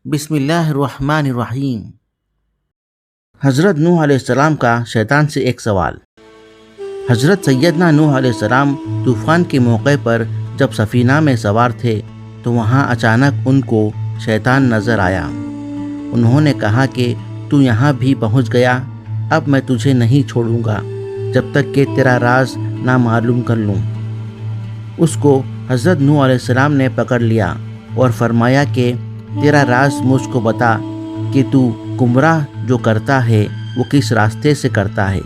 بسم اللہ الرحمن الرحیم۔ حضرت نوح علیہ السلام کا شیطان سے ایک سوال۔ حضرت سیدنا نوح علیہ السلام طوفان کے موقع پر جب سفینہ میں سوار تھے تو وہاں اچانک ان کو شیطان نظر آیا۔ انہوں نے کہا کہ تو یہاں بھی پہنچ گیا، اب میں تجھے نہیں چھوڑوں گا جب تک کہ تیرا راز نہ معلوم کر لوں۔ اس کو حضرت نوح علیہ السلام نے پکڑ لیا اور فرمایا کہ تیرا راز مجھ کو بتا کہ تو گمراہ جو کرتا ہے وہ کس راستے سے کرتا ہے۔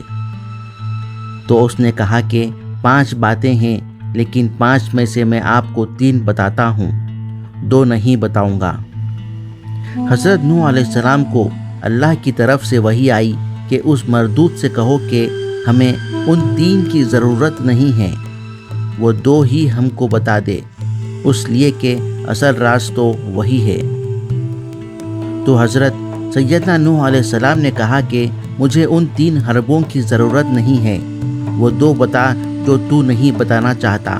تو اس نے کہا کہ 5 باتیں ہیں، لیکن 5 میں سے میں آپ کو 3 بتاتا ہوں، 2 نہیں بتاؤں گا۔ حضرت نوح علیہ السلام کو اللہ کی طرف سے وحی آئی کہ اس مردود سے کہو کہ ہمیں ان 3 کی ضرورت نہیں ہے، وہ 2 ہی ہم کو بتا دے، اس لیے کہ اصل راز تو وہی ہے۔ تو حضرت سیدنا نوح علیہ السلام نے کہا کہ مجھے ان 3 حربوں کی ضرورت نہیں ہے، وہ 2 بتا جو تو نہیں بتانا چاہتا۔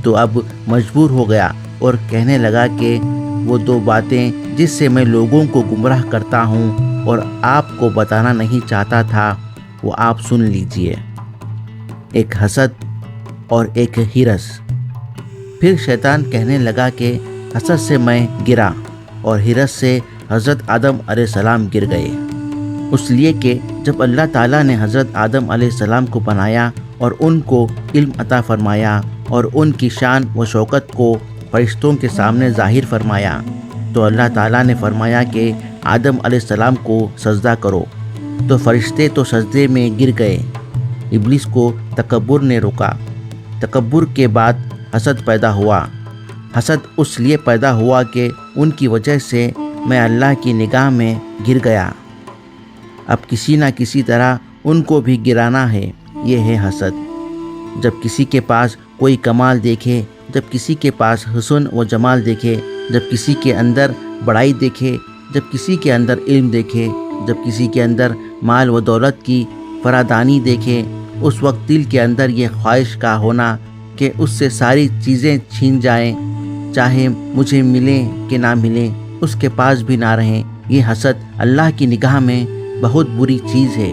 تو اب مجبور ہو گیا اور کہنے لگا کہ وہ 2 باتیں جس سے میں لوگوں کو گمراہ کرتا ہوں اور آپ کو بتانا نہیں چاہتا تھا، وہ آپ سن لیجئے، ایک حسد اور ایک ہرس۔ پھر شیطان کہنے لگا کہ حسد سے میں گرا اور ہرس سے حضرت آدم علیہ السلام گر گئے، اس لیے کہ جب اللہ تعالیٰ نے حضرت آدم علیہ السلام کو بنایا اور ان کو علم عطا فرمایا اور ان کی شان و شوکت کو فرشتوں کے سامنے ظاہر فرمایا، تو اللہ تعالیٰ نے فرمایا کہ آدم علیہ السلام کو سجدہ کرو، تو فرشتے تو سجدے میں گر گئے۔ ابلیس کو تکبر نے روکا۔ تکبر کے بعد حسد پیدا ہوا۔ حسد اس لیے پیدا ہوا کہ ان کی وجہ سے میں اللہ کی نگاہ میں گر گیا، اب کسی نہ کسی طرح ان کو بھی گرانا ہے، یہ ہے حسد۔ جب کسی کے پاس کوئی کمال دیکھے، جب کسی کے پاس حسن و جمال دیکھے، جب کسی کے اندر بڑائی دیکھے، جب کسی کے اندر علم دیکھے، جب کسی کے اندر مال و دولت کی فراوانی دیکھے، اس وقت دل کے اندر یہ خواہش کا ہونا کہ اس سے ساری چیزیں چھین جائیں، چاہے مجھے ملیں کہ نہ ملیں، اس کے پاس بھی نہ رہیں، یہ حسد اللہ کی نگاہ میں بہت بری چیز ہے۔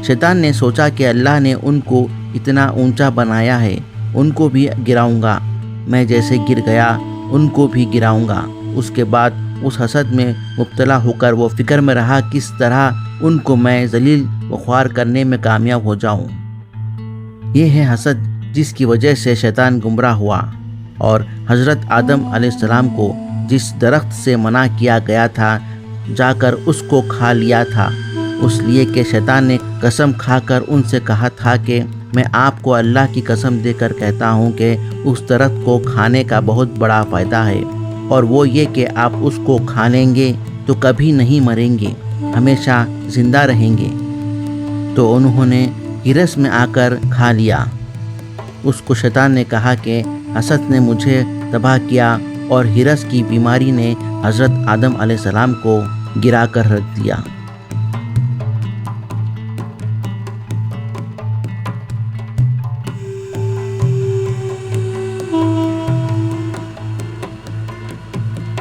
شیطان نے سوچا کہ اللہ نے ان کو اتنا اونچا بنایا ہے، ان کو بھی گراؤں گا، میں جیسے گر گیا ان کو بھی گراؤں گا۔ اس کے بعد اس حسد میں مبتلا ہو کر وہ فکر میں رہا کس طرح ان کو میں ذلیل و خوار کرنے میں کامیاب ہو جاؤں۔ یہ ہے حسد جس کی وجہ سے شیطان گمراہ ہوا اور حضرت آدم علیہ السلام کو جس درخت سے منع کیا گیا تھا جا کر اس کو کھا لیا تھا، اس لیے کہ شیطان نے قسم کھا کر ان سے کہا تھا کہ میں آپ کو اللہ کی قسم دے کر کہتا ہوں کہ اس درخت کو کھانے کا بہت بڑا فائدہ ہے، اور وہ یہ کہ آپ اس کو کھا لیں گے تو کبھی نہیں مریں گے، ہمیشہ زندہ رہیں گے۔ تو انہوں نے ہرس میں آ کر کھا لیا۔ اس کو شیطان نے کہا کہ حسد نے مجھے تباہ کیا اور ہرس کی بیماری نے حضرت آدم علیہ السلام کو گرا کر رکھ دیا۔